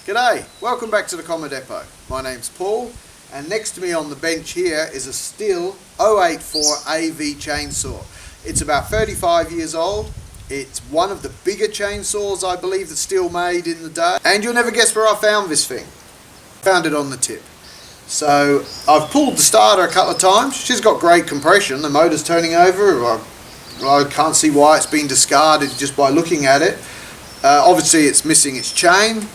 G'day, welcome back to the Comma Depot. My name's Paul, and next to me on the bench here is a Stihl 084 AV chainsaw. It's about 35 years old. It's one of the bigger chainsaws I believe that Stihl made in the day, and you'll never guess where I found this thing. Found it on the tip. So I've pulled the starter a couple of times. She's got great compression. The motor's turning over. I can't see why it's been discarded just by looking at it. Obviously it's missing its chain.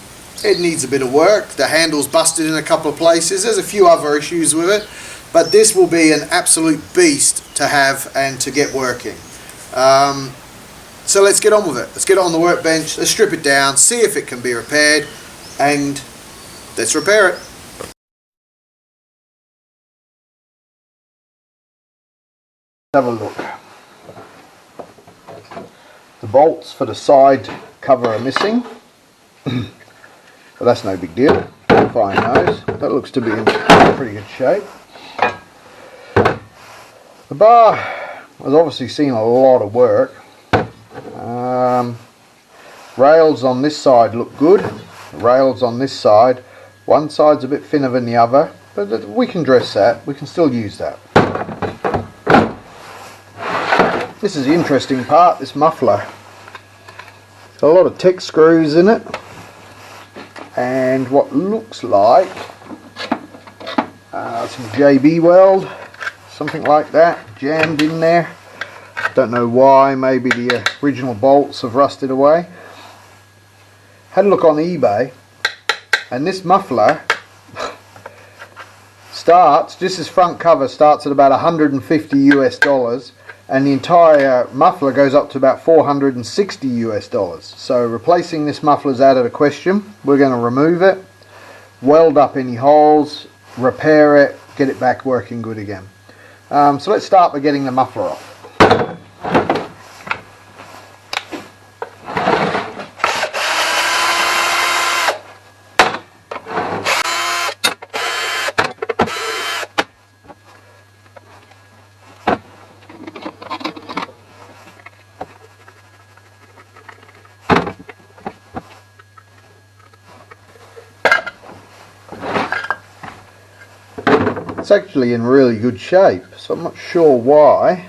It needs a bit of work. The handle's busted in a couple of places. There's a few other issues with it, but this will be an absolute beast to have and to get working. So let's get on with it. Let's get it on the workbench. Let's strip it down, see if it can be repaired, and let's repair it. Have a look. The bolts for the side cover are missing. But that's no big deal. Find those. That looks to be in pretty good shape. The bar has obviously seen a lot of work. Rails on this side look good. The rails on this side, one side's a bit thinner than the other, but we can dress that. We can still use that. This is the interesting part, this muffler. Got a lot of Tech screws in it, and what looks like some JB weld, something like that, jammed in there. Don't know why. Maybe the original bolts have rusted away. Had a look on eBay, and this muffler starts, just this front cover starts at about $150 US, and the entire muffler goes up to about $460 US. So replacing this muffler is out of the question. We're going to remove it, weld up any holes, repair it, get it back working good again. So let's start by getting the muffler off. It's actually in really good shape, so I'm not sure why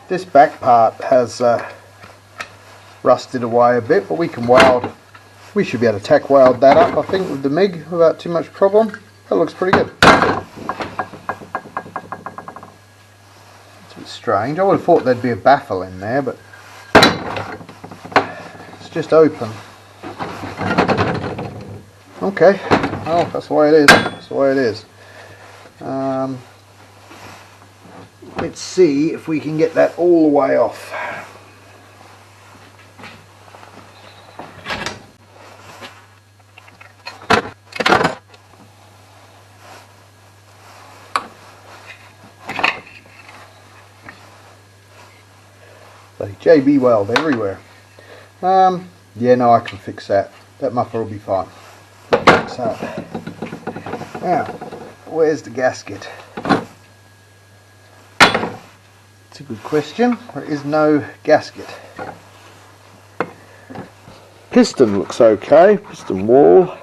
this back part has rusted away a bit, but we can weld. We should be able to tack weld that up, I think, with the MIG without too much problem. That looks pretty good. It's a bit strange. I would have thought there'd be a baffle in there, but it's just open. Okay, well, that's the way it is. That's the way it is. Let's see if we can get that all the way off. So JB weld everywhere. Yeah, no, I can fix that. That muffler will be fine. Fix that. Now, where's the gasket? It's a good question. There is no gasket. Piston looks okay. Piston wall.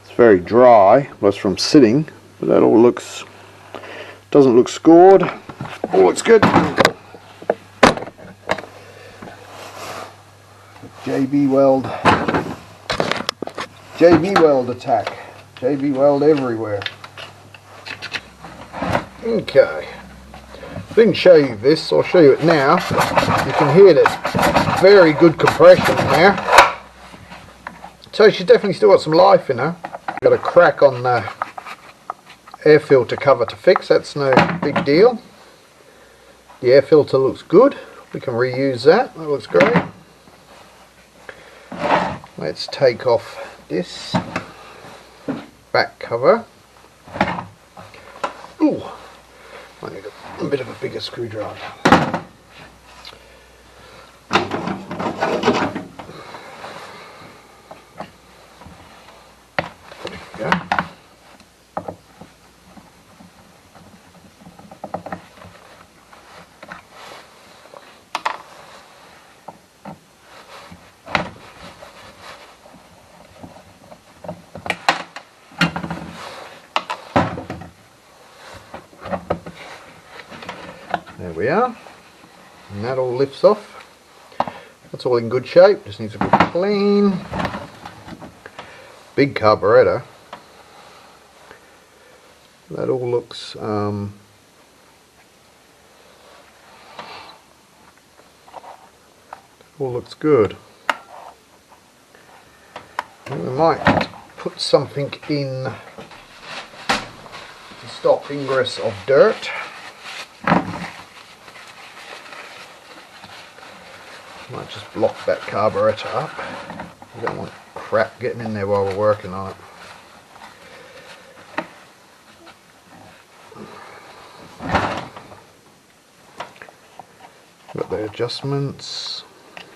It's very dry. Well, it's from sitting, but that all looks, doesn't look scored. All looks good. JB weld. JB weld attack. JB weld everywhere. Okay. I didn't show you this, so I'll show you it now. You can hear there's very good compression in there. So she's definitely still got some life in her. Got a crack on the air filter cover to fix, that's no big deal. The air filter looks good. We can reuse that, that looks great. Let's take off this back cover. Ooh, I need a bit of a bigger screwdriver. There we go. we are. And that all lifts off. That's all in good shape, just needs a good clean. Big carburetor. That all looks good. We might put something in to stop ingress of dirt. Might just block that carburetor up. We don't want crap getting in there while we're working on it. Got the adjustments.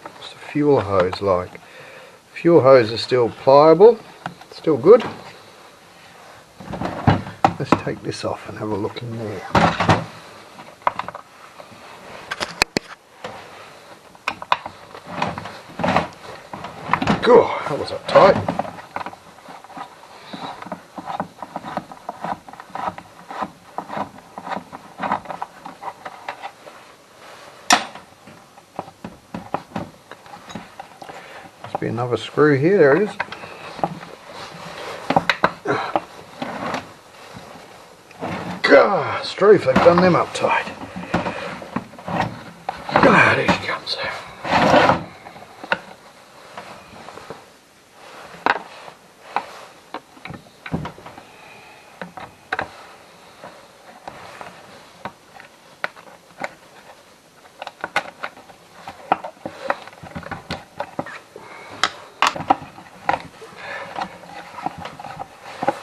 What's the fuel hose like? Fuel hose is still pliable, still good. Let's take this off and have a look in there. God, that was uptight. Must be another screw here, there it is. God, Struth, they've done them uptight. God, here she comes.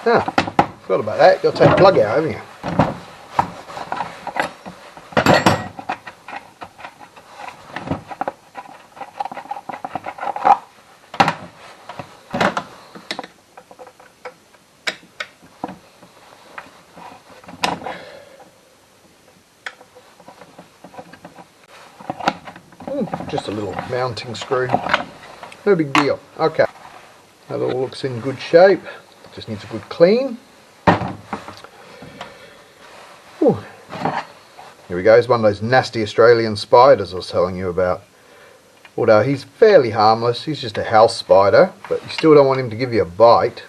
Ah, forgot about that. You've got to take the plug out, haven't you? Just a little mounting screw. No big deal. Okay. That all looks in good shape. Just needs a good clean. Ooh. Here we go. It's one of those nasty Australian spiders I was telling you about. Although he's fairly harmless. He's just a house spider, but you still don't want him to give you a bite.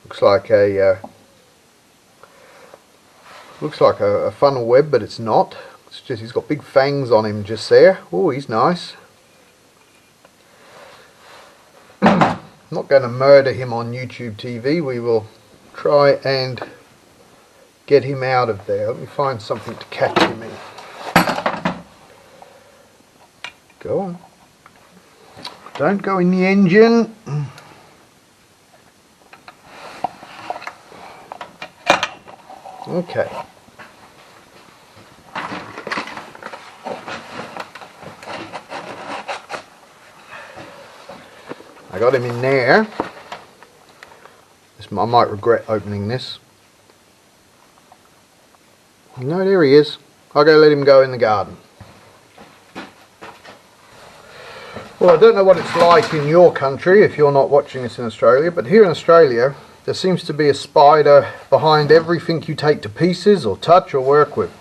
Looks like a funnel web, but it's not. It's just he's got big fangs on him just there. Oh, he's nice. I'm not going to murder him on YouTube TV. We will try and get him out of there. Let me find something to catch him in. Go on. Don't go in the engine. Okay. I got him in there. I might regret opening this. No, there he is. I'll go let him go in the garden. Well, I don't know what it's like in your country if you're not watching this in Australia, but here in Australia there seems to be a spider behind everything you take to pieces or touch or work with.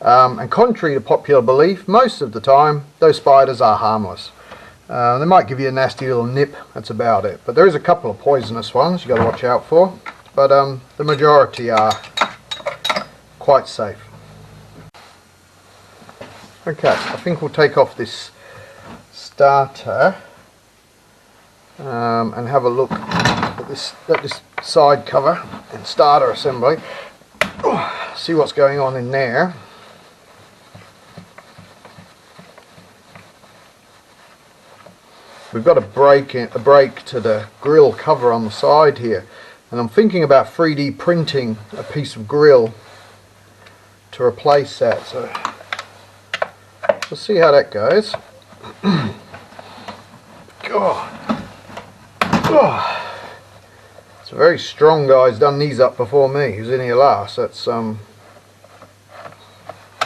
And contrary to popular belief, most of the time those spiders are harmless. They might give you a nasty little nip, that's about it. But there is a couple of poisonous ones you've got to watch out for. But the majority are quite safe. Okay, I think we'll take off this starter and have a look at this side cover and starter assembly. See what's going on in there. We've got a break to the grill cover on the side here, and I'm thinking about 3D printing a piece of grill to replace that. So we'll see how that goes. God. Oh. It's a very strong guy. He's done these up before me. He was in here last. That's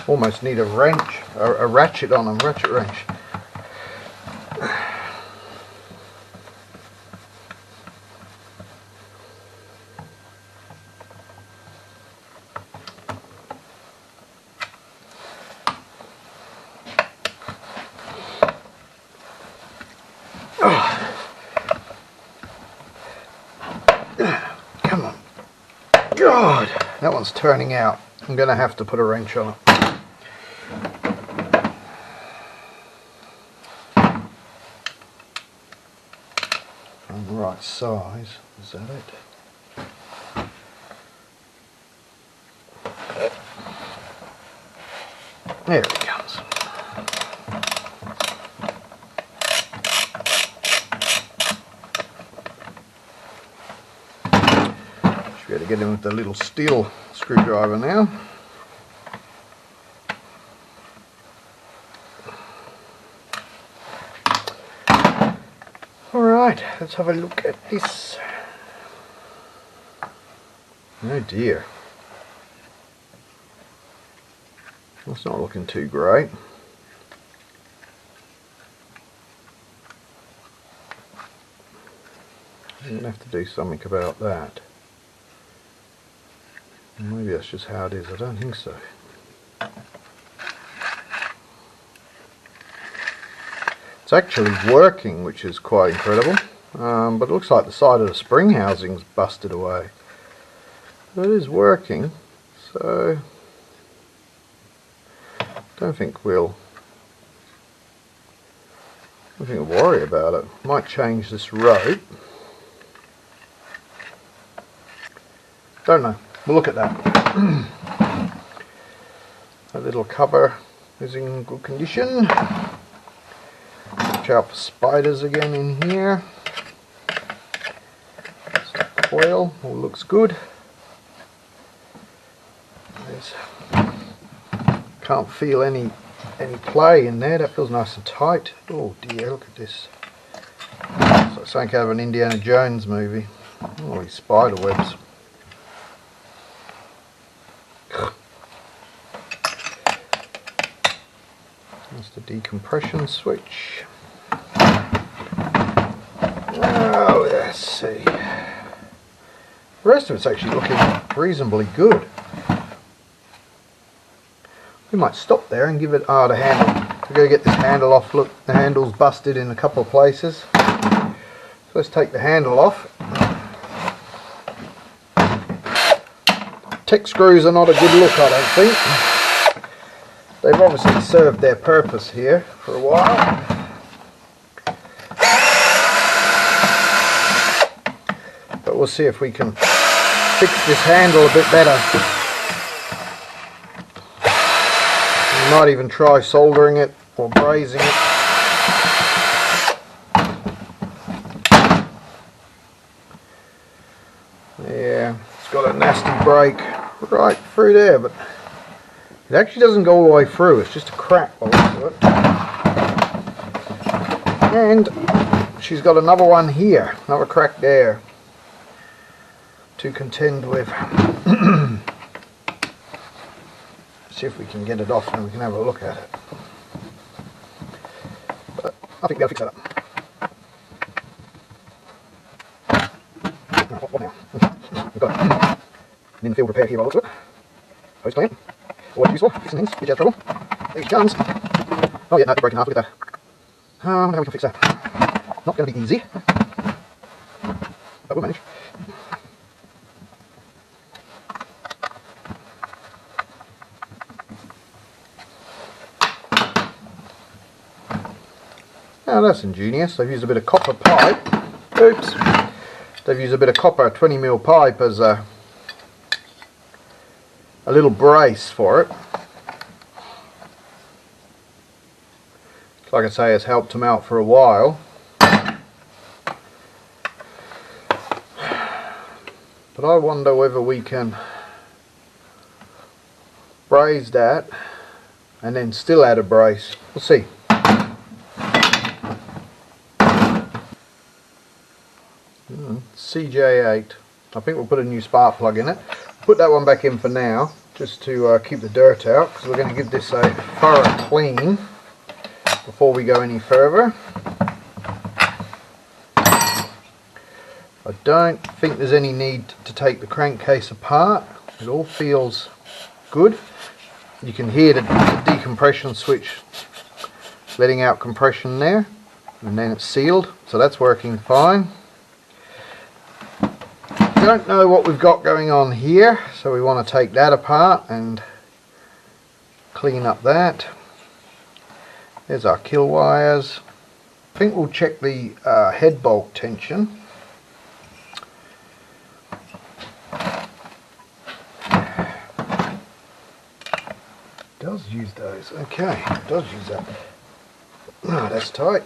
almost need a wrench, a ratchet on him, ratchet wrench. God, that one's turning out. I'm going to have to put a wrench on it. On the right size, is that it? There it comes. Should be able to get in with the little Stihl screwdriver now. Alright, let's have a look at this. Oh dear. That's not looking too great. I'm going to have to do something about that. Maybe that's just how it is. I don't think so. It's actually working, which is quite incredible. But it looks like the side of the spring housing's busted away. But it is working, so don't think we'll worry about it. Might change this rope. Don't know. We'll look at that. That little cover is in good condition. Watch out for spiders again in here. Stop the foil. All looks good. Can't feel any play in there. That feels nice and tight. Oh dear, look at this. It's like something out of an Indiana Jones movie. Oh, these spider webs. That's the decompression switch. Oh, let's see. The rest of it's actually looking reasonably good. We might stop there and give it, the handle. We're going to get this handle off. Look, the handle's busted in a couple of places. So let's take the handle off. Tech screws are not a good look, I don't think. They've obviously served their purpose here for a while. But we'll see if we can fix this handle a bit better. We might even try soldering it or brazing it. Yeah, it's got a nasty break right through there, but it actually doesn't go all the way through. It's just a crack by the looks of it. And she's got another one here, another crack there to contend with. See if we can get it off and we can have a look at it. But I think we'll fix that up. What now? We've got it in the field repair here by the looks of it. Post plant. Always useful. Fixing things. Get you out of trouble. There she comes. Oh yeah, no, it's broken half. Look at that. I wonder how we can fix that. Not going to be easy. But we'll manage. Now that's ingenious. They've used a bit of copper pipe. Oops. They've used a bit of copper 20mm pipe as a little brace for it. Like I say, it's helped them out for a while. But I wonder whether we can braze that and then still add a brace. We'll see. CJ8. I think we'll put a new spark plug in it. Put that one back in for now, just to keep the dirt out, because we're going to give this a thorough clean before we go any further. I don't think there's any need to take the crankcase apart. It all feels good. You can hear the decompression switch letting out compression there, and then it's sealed, so that's working fine. don't know what we've got going on here, so we want to take that apart and clean up that. There's our kill wires. I think we'll check the head bolt tension. Does use those. Okay, does use that. Oh, that's tight.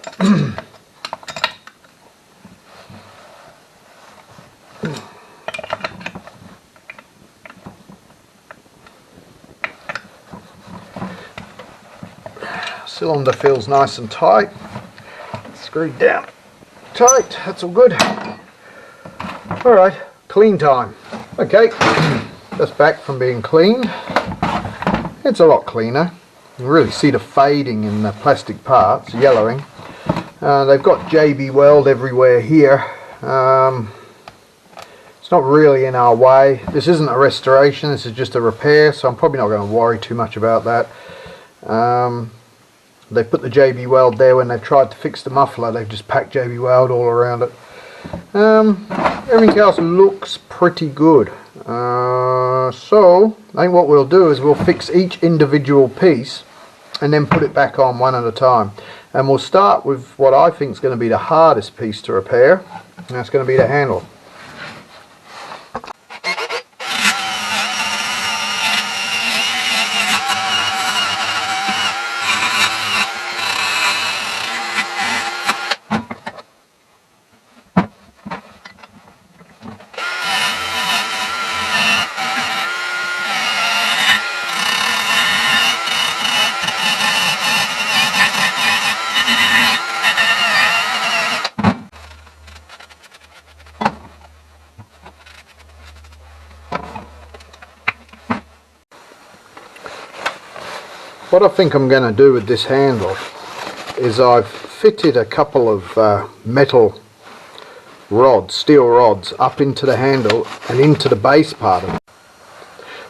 Cylinder feels nice and tight. Screwed down tight. That's all good. All right, clean time. Okay, that's back from being cleaned. It's a lot cleaner. You can really see the fading in the plastic parts, yellowing. They've got JB Weld everywhere here. It's not really in our way. This isn't a restoration, this is just a repair, so I'm probably not going to worry too much about that. They put the JB Weld there when they've tried to fix the muffler. They've just packed JB Weld all around it. Everything else looks pretty good. So I think what we'll do is we'll fix each individual piece and then put it back on one at a time. And we'll start with what I think is going to be the hardest piece to repair, and that's going to be the handle. What I think I'm going to do with this handle is I've fitted a couple of metal rods, steel rods, up into the handle and into the base part of it.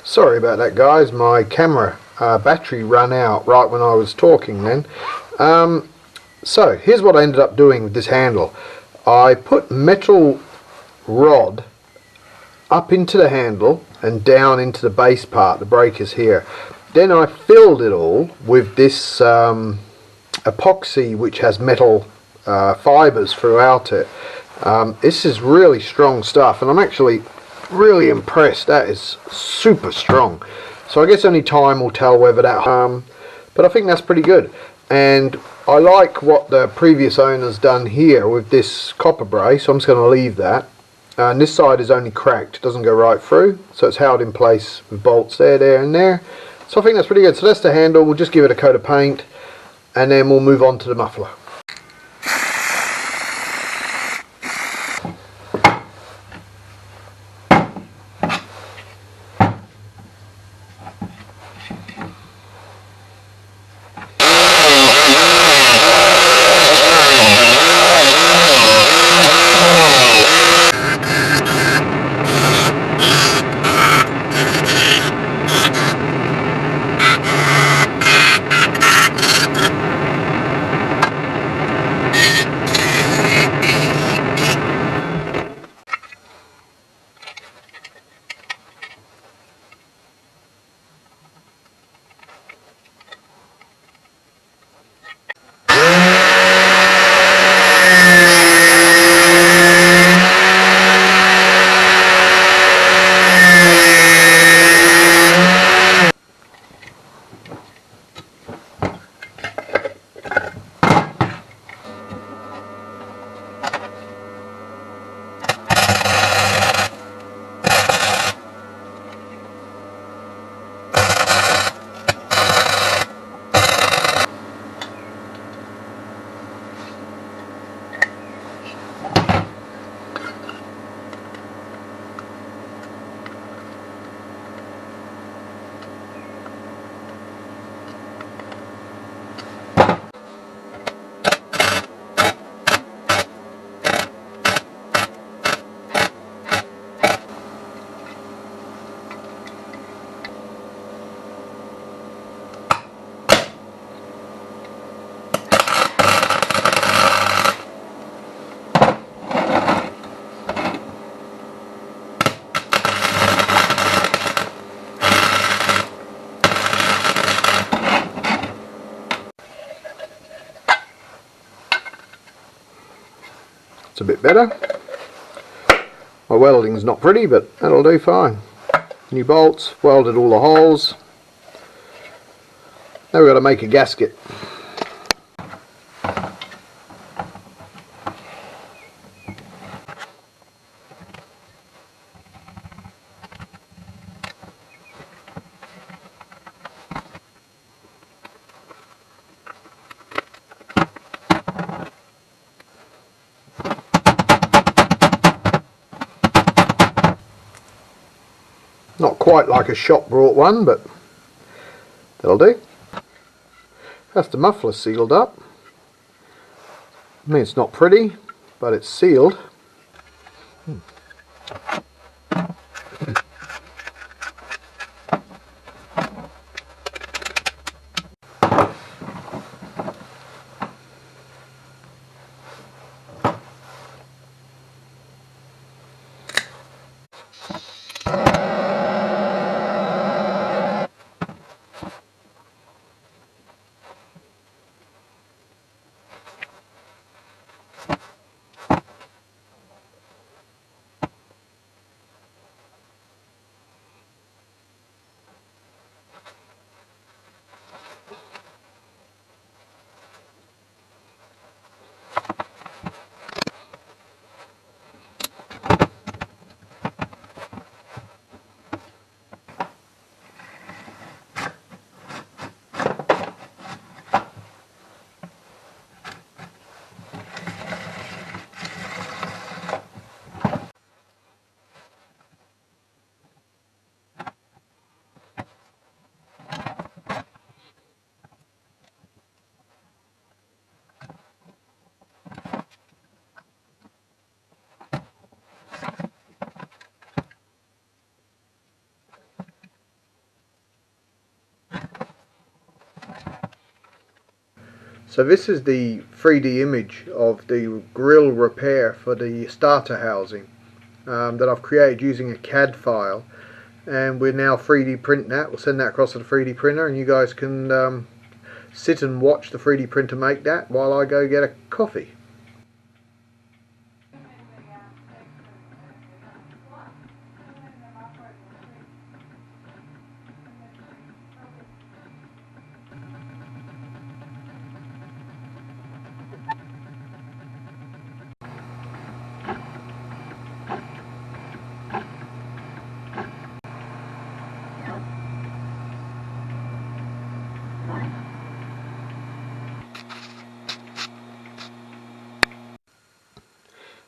Sorry about that, guys, my camera battery ran out right when I was talking then. So here's what I ended up doing with this handle. I put metal rod up into the handle and down into the base part, the breakers here. Then I filled it all with this epoxy which has metal fibres throughout it. This is really strong stuff and I'm actually really impressed. That is super strong. So I guess only time will tell whether that but I think that's pretty good. And I like what the previous owner's done here with this copper brace, so I'm just going to leave that. And this side is only cracked, it doesn't go right through, so it's held in place with bolts there, there and there. So I think that's pretty good. So that's the handle. We'll just give it a coat of paint and then we'll move on to the muffler. It's a bit better. My welding's not pretty, but that'll do fine. New bolts, welded all the holes. Now we've got to make a gasket. Not quite like a shop brought one, but that'll do. That's the muffler sealed up. I mean, it's not pretty, but it's sealed. So this is the 3D image of the grill repair for the starter housing that I've created using a CAD file, and we're now 3D printing that. We'll send that across to the 3D printer, and you guys can sit and watch the 3D printer make that while I go get a coffee.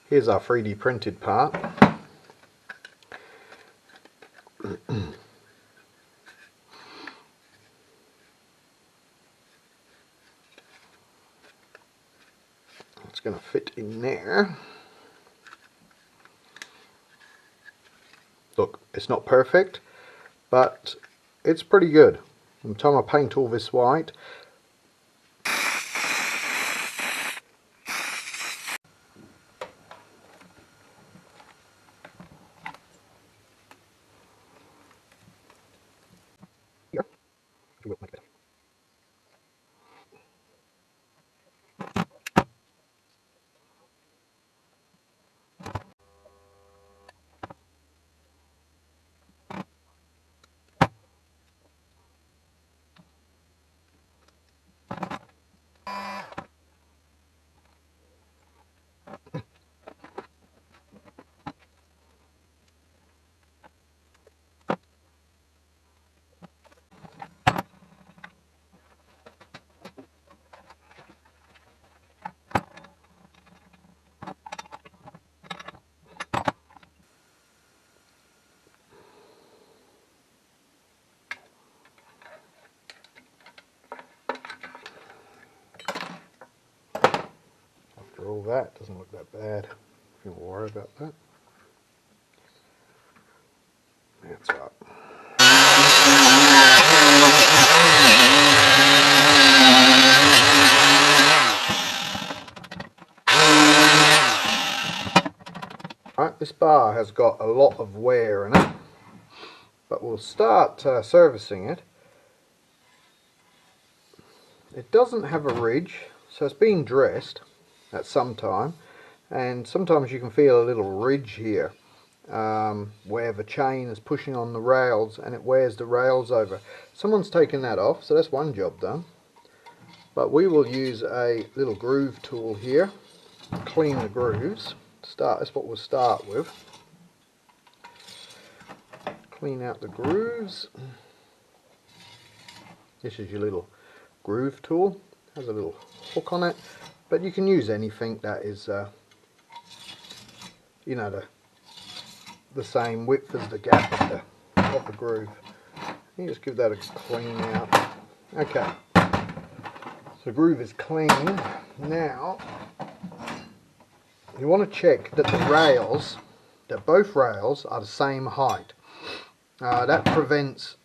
Here's our 3D printed part. It's going to fit in there. Look, it's not perfect, but it's pretty good. By the time I paint all this white, after all that, doesn't look that bad. If you worry about that. That's right. Right, this bar has got a lot of wear in it, but we'll start servicing it. It doesn't have a ridge, so it's been dressed at some time, and sometimes you can feel a little ridge here where the chain is pushing on the rails and it wears the rails over. Someone's taken that off, so that's one job done. But we will use a little groove tool here to clean the grooves. That's what we'll start with. Clean out the grooves. This is your little groove tool. Has a little hook on it, but you can use anything that is you know, the same width as the gap of the groove. You just give that a clean out. Okay, so the groove is clean. Now you want to check that both rails are the same height. That prevents,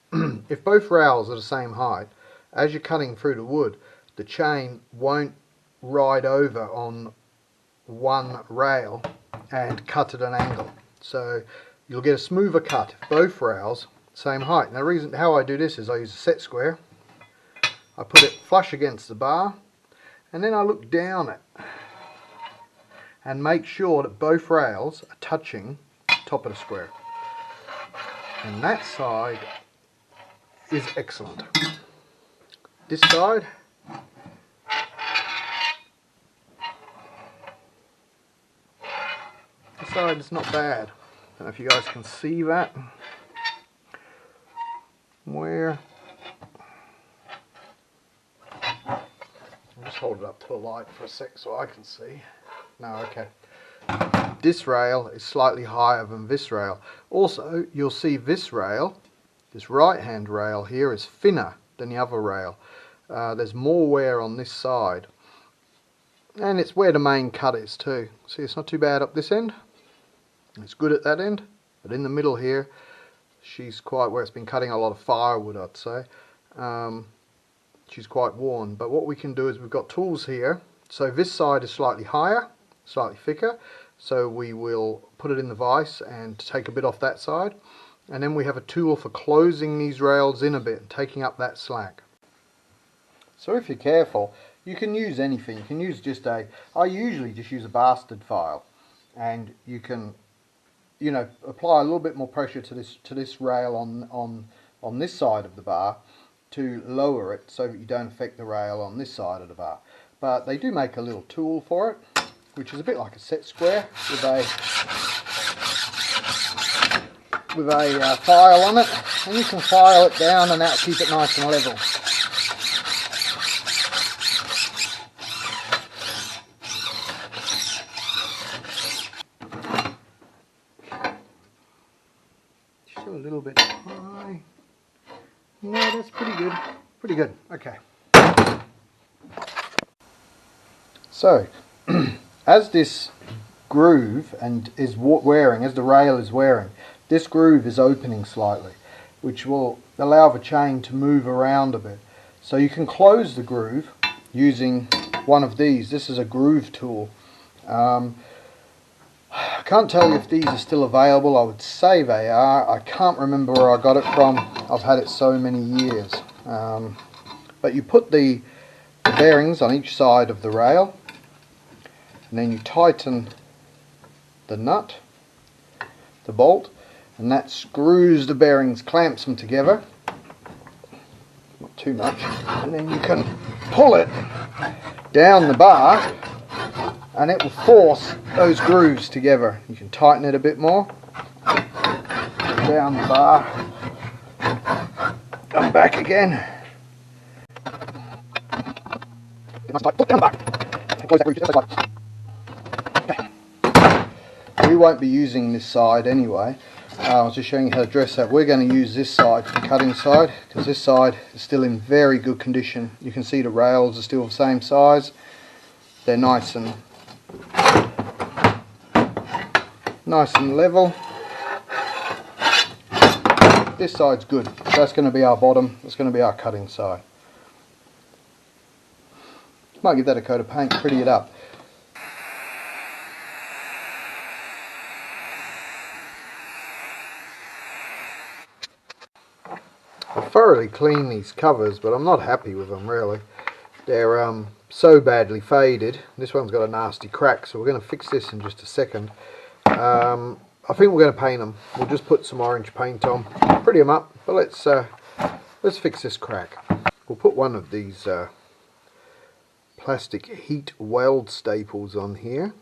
if both rails are the same height, as you're cutting through the wood, the chain won't ride over on one rail and cut at an angle. So you'll get a smoother cut if both rails same height. Now the reason how I do this is I use a set square. I put it flush against the bar, and then I look down it and make sure that both rails are touching the top of the square. And that side is excellent. This side, is not bad. I don't know if you guys can see that. Where? I'll just hold it up to the light for a sec so I can see. No, okay. This rail is slightly higher than this rail. Also, you'll see this rail, this right hand rail here, is thinner than the other rail. There's more wear on this side, and it's where the main cut is too. See, it's not too bad up this end. It's good at that end, but in the middle here, she's quite where it's been cutting a lot of firewood, I'd say. She's quite worn, but what we can do is we've got tools here. So this side is slightly higher, slightly thicker, so we will put it in the vise and take a bit off that side, and then we have a tool for closing these rails in a bit and taking up that slack. So if you're careful, you can use anything. You can use just I usually just use a bastard file, and you can, you know, apply a little bit more pressure to this rail on this side of the bar to lower it so that you don't affect the rail on this side of the bar. But they do make a little tool for it, which is a bit like a set square with a file on it, and you can file it down and that'll keep it nice and level. Still a little bit high. No, that's pretty good. Pretty good. Okay. So, as this groove is wearing, as the rail is wearing, this groove is opening slightly, which will allow the chain to move around a bit. So you can close the groove using one of these. This is a groove tool. I can't tell you if these are still available. I would say they are. I can't remember where I got it from. I've had it so many years. But you put the bearings on each side of the rail, and then you tighten the nut, the bolt, and that screws the bearings, clamps them together, not too much, and then you can pull it down the bar and it will force those grooves together. You can tighten it a bit more, down the bar, come back again, put down the bar, and close that groove just like that. We won't be using this side anyway. I was just showing you how to dress that. We're going to use this side for the cutting side, because this side is still in very good condition. You can see the rails are still the same size. They're nice and level. This side's good. That's going to be our bottom. That's going to be our cutting side. Might give that a coat of paint, pretty it up. I've thoroughly cleaned these covers, but I'm not happy with them really. They're so badly faded. This one's got a nasty crack, so we're going to fix this in just a second. I think we're going to paint them. We'll just put some orange paint on, pretty them up, but let's fix this crack. We'll put one of these plastic heat weld staples on here.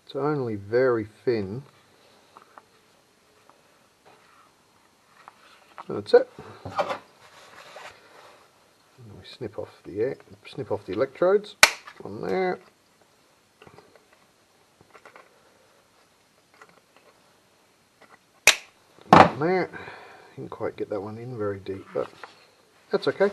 It's only very thin. That's it. We snip off the electrodes on there. On there. Didn't quite get that one in very deep, but that's okay.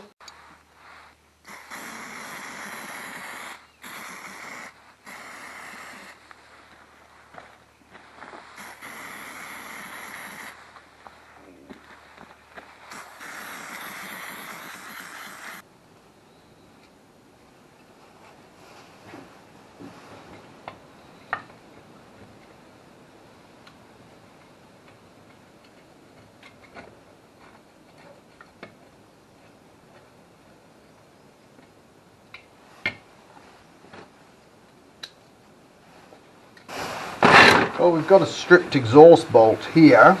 Well, we've got a stripped exhaust bolt here.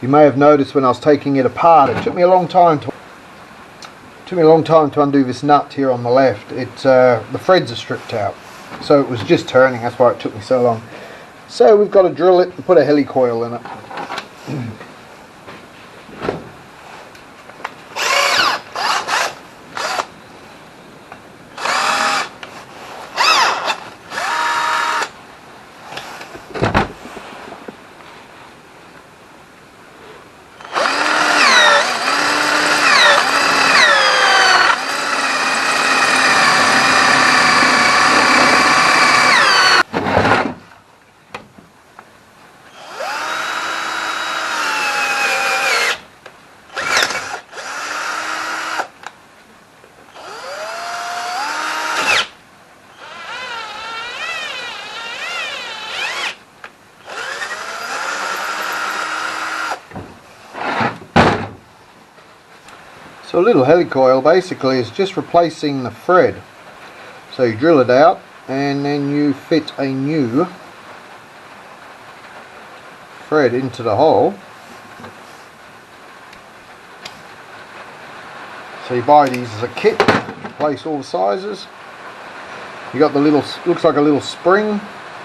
You may have noticed when I was taking it apart, it took me a long time to undo this nut here on the left. The threads are stripped out, so it was just turning. That's why it took me so long. So we've got to drill it and put a helicoil in it. So a little helicoil basically is just replacing the thread. So you drill it out and then you fit a new thread into the hole. So you buy these as a kit, replace all the sizes. You got the little, looks like a little spring,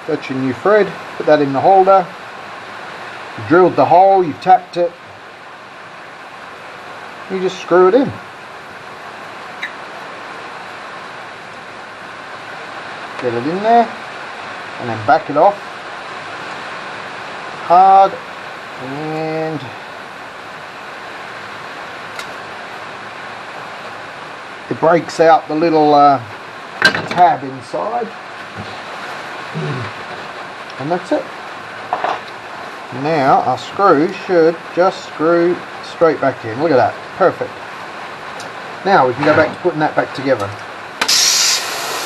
that's your new thread, put that in the holder. You drilled the hole, you've tapped it, you just screw it in. Get it in there and then back it off hard, and it breaks out the little tab inside, and that's it. Now our screw should just screw straight back in. Look at that, perfect. Now we can go back to putting that back together.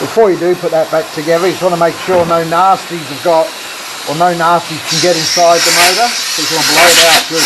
Before you do put that back together, you just want to make sure no nasties have got, or no nasties can get inside the motor. So you want to blow it out good.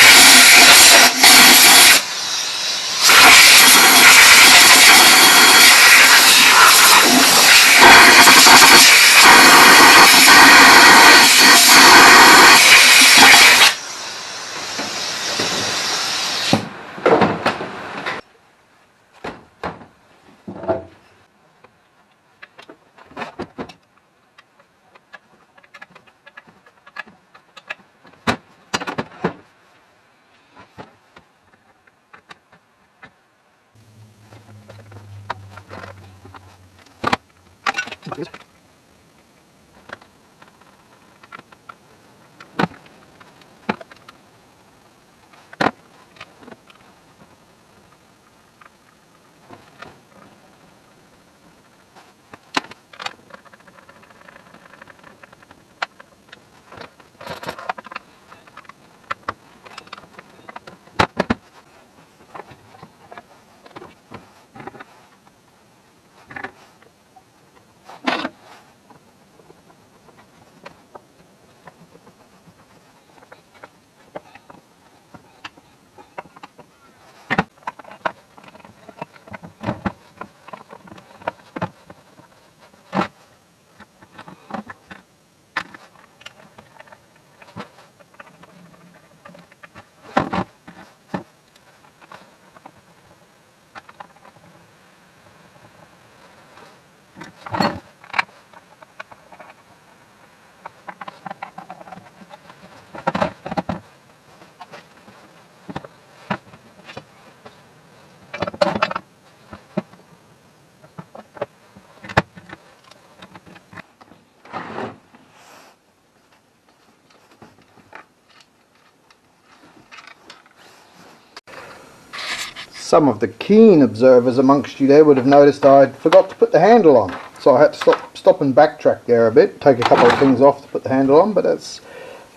Some of the keen observers amongst you there would have noticed I forgot to put the handle on, so I had to stop and backtrack there a bit, take a couple of things off to put the handle on, but that's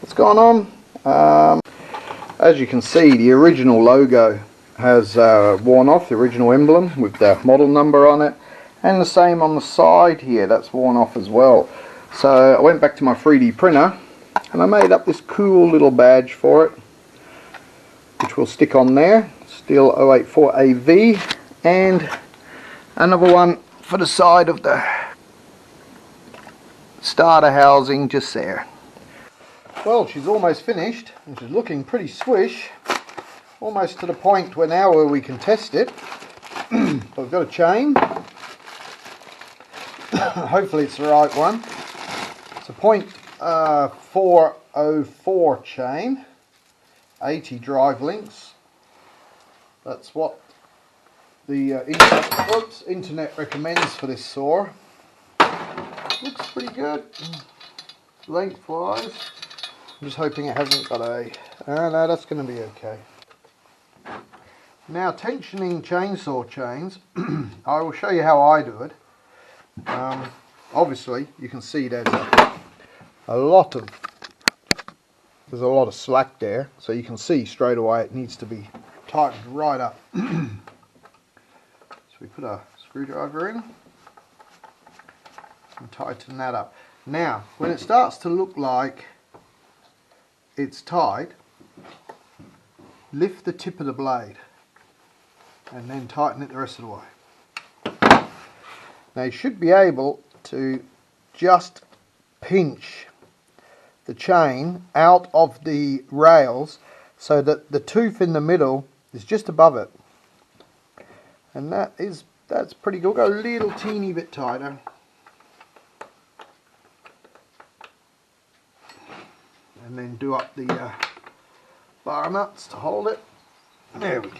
what's gone on. As you can see, the original logo has worn off, the original emblem with the model number on it, and the same on the side here, that's worn off as well. So I went back to my 3D printer and I made up this cool little badge for it, which will stick on there. Stihl 084AV, and another one for the side of the starter housing just there. Well, she's almost finished and she's looking pretty swish, almost to the point where now we can test it. I've got a chain. Hopefully it's the right one. It's a .404 chain, 80 drive links. That's what the internet recommends for this saw. Looks pretty good lengthwise. I'm just hoping it hasn't got a... no, that's going to be okay. Now, tensioning chainsaw chains, I will show you how I do it. Obviously, you can see there's a lot of slack there, so you can see straight away it needs to be tightened right up. So we put a screwdriver in and tighten that up. Now, when it starts to look like it's tight, lift the tip of the blade and then tighten it the rest of the way. Now you should be able to just pinch the chain out of the rails so that the tooth in the middle is just above it, and that's pretty good. Go a little teeny bit tighter, and then do up the bar nuts to hold it. There we go.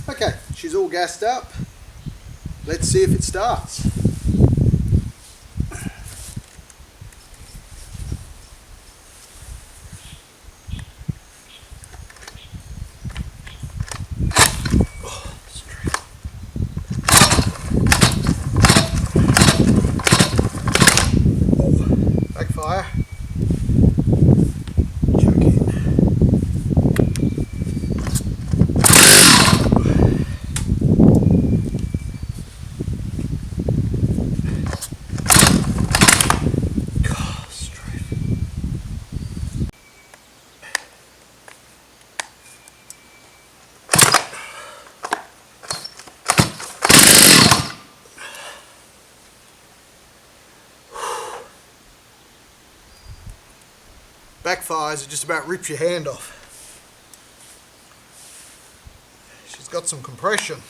Okay, she's all gassed up. Let's see if it starts. Backfire. Backfires, it just about rips your hand off. She's got some compression.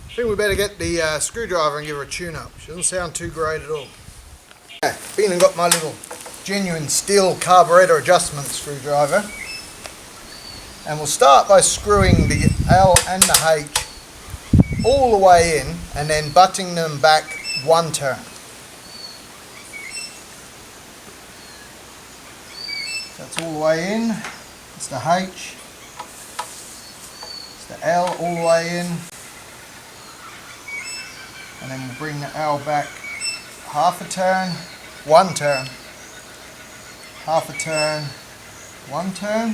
I think we better get the screwdriver and give her a tune-up. She doesn't sound too great at all. Okay, been and got my little genuine Stihl Carburetor Adjustment screwdriver. And we'll start by screwing the L and the H all the way in and then butting them back one turn. That's all the way in. It's the H. It's the L all the way in. And then we'll bring the L back half a turn, one turn, half a turn, One turn.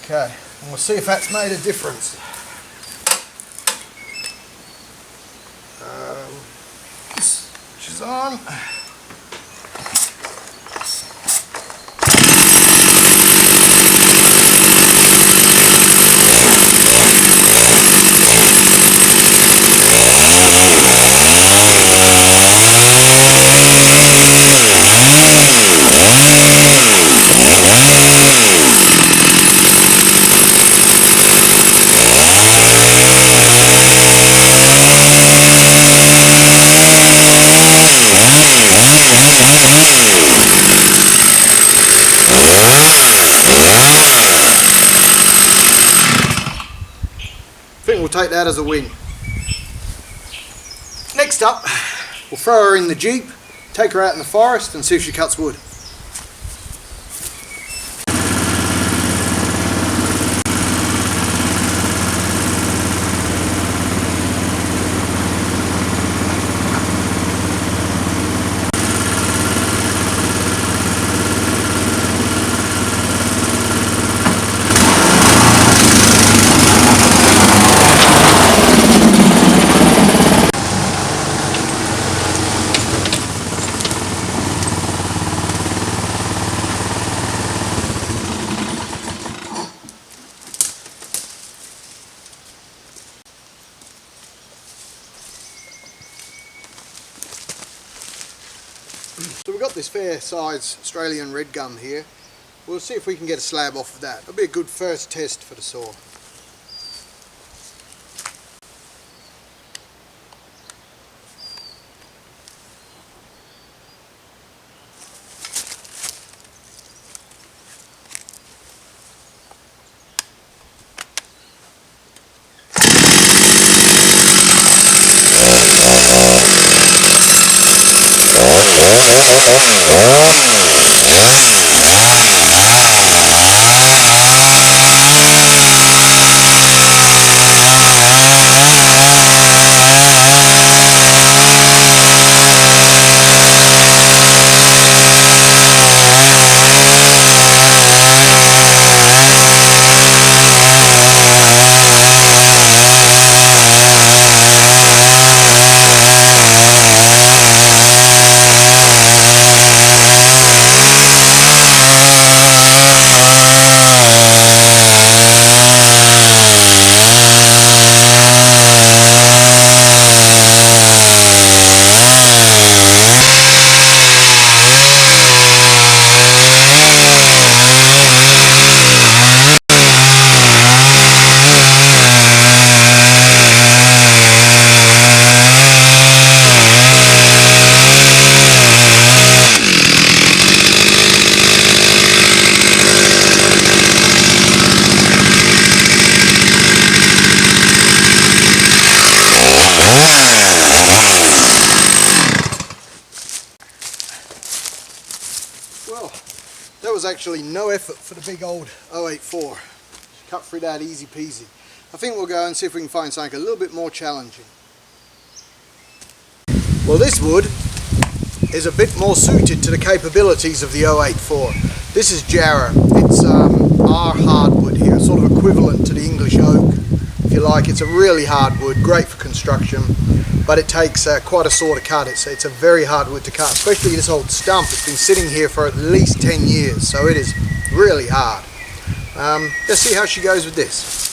Okay, and we'll see if that's made a difference. Switch is on. I think we'll take that as a win. Next up, we'll throw her in the Jeep, take her out in the forest and see if she cuts wood. So we've got this fair size Australian red gum here. We'll see if we can get a slab off of that. It'll be a good first test for the saw. Well, that was actually no effort for the big old 084. Cut through that easy peasy. I think we'll go and see if we can find something a little bit more challenging. Well, this wood is a bit more suited to the capabilities of the 084. This is Jarrah. It's our hardwood here, sort of equivalent to the English oak, if you like. It's a really hard wood, great for construction, but it takes quite a saw to cut it. So it's a very hard wood to cut, especially this old stump. It's been sitting here for at least 10 years, so it is really hard. Let's see how she goes with this.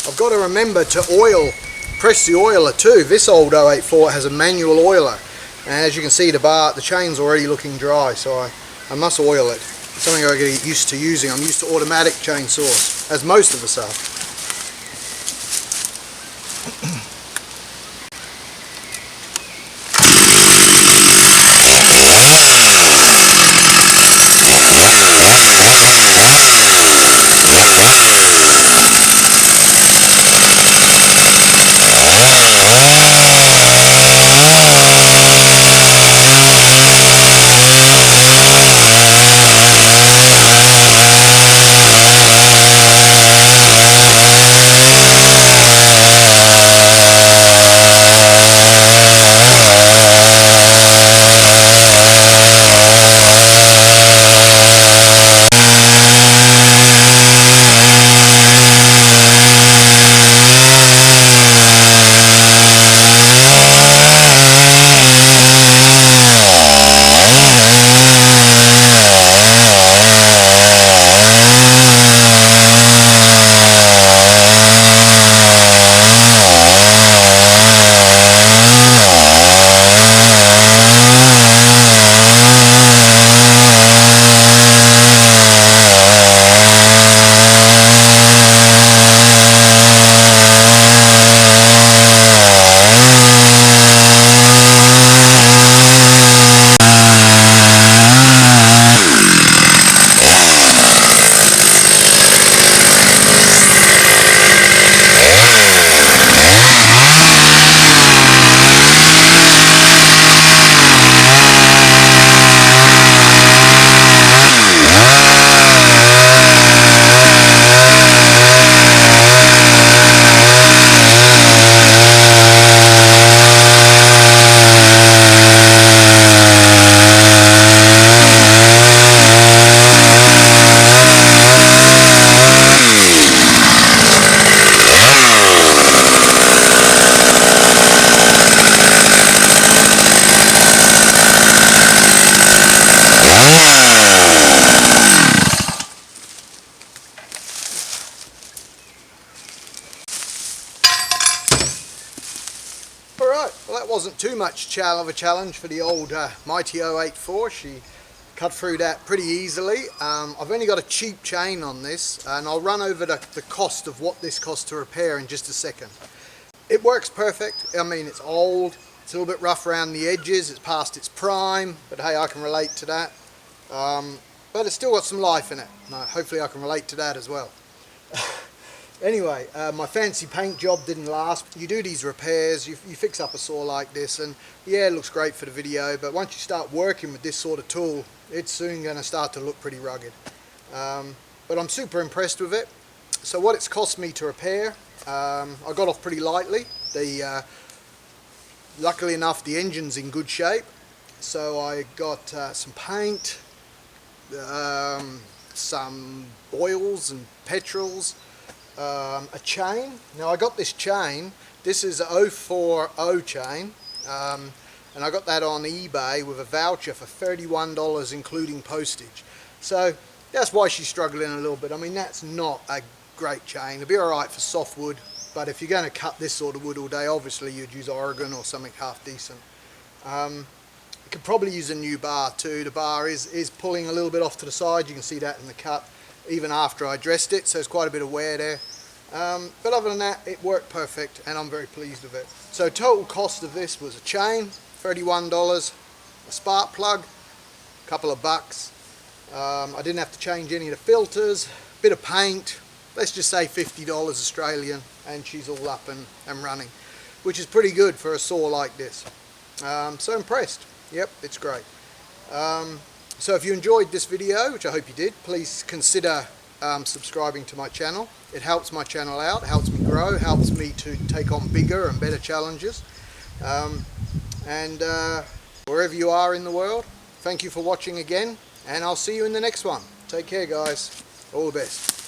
I've got to remember to press the oiler too. This old 084 has a manual oiler, and as you can see, the chain's already looking dry, so I must oil it. It's something I get used to using. I'm used to automatic chainsaws, as most of us are. Alright, well that wasn't too much of a challenge for the old Mighty 084. She cut through that pretty easily. I've only got a cheap chain on this, and I'll run over the cost of what this costs to repair in just a second. It works perfect. I mean, it's old, it's a little bit rough around the edges, it's past its prime, but hey, I can relate to that. But it's still got some life in it. Hopefully I can relate to that as well. Anyway, my fancy paint job didn't last. You do these repairs, you fix up a saw like this, and yeah, it looks great for the video, but once you start working with this sort of tool, it's soon going to start to look pretty rugged. But I'm super impressed with it. So what it's cost me to repair, I got off pretty lightly. Luckily enough, the engine's in good shape, so I got some paint, some oils and petrols, a chain. Now I got this chain, this is a 040 chain, and I got that on eBay with a voucher for $31 including postage. So that's why she's struggling a little bit. I mean, that's not a great chain. It'll be alright for softwood, but if you're going to cut this sort of wood all day, obviously you'd use Oregon or something half decent. You could probably use a new bar too. The bar is pulling a little bit off to the side. You can see that in the cut even after I dressed it, so there's quite a bit of wear there. But other than that, it worked perfect and I'm very pleased with it. So total cost of this was a chain, $31, a spark plug, a couple of bucks. I didn't have to change any of the filters, bit of paint, let's just say $50 Australian, and she's all up and running, which is pretty good for a saw like this. So impressed. Yep, it's great. So if you enjoyed this video, which I hope you did, please consider subscribing to my channel. It helps my channel out, helps me grow, helps me to take on bigger and better challenges. And wherever you are in the world, thank you for watching again, and I'll see you in the next one. Take care, guys. All the best.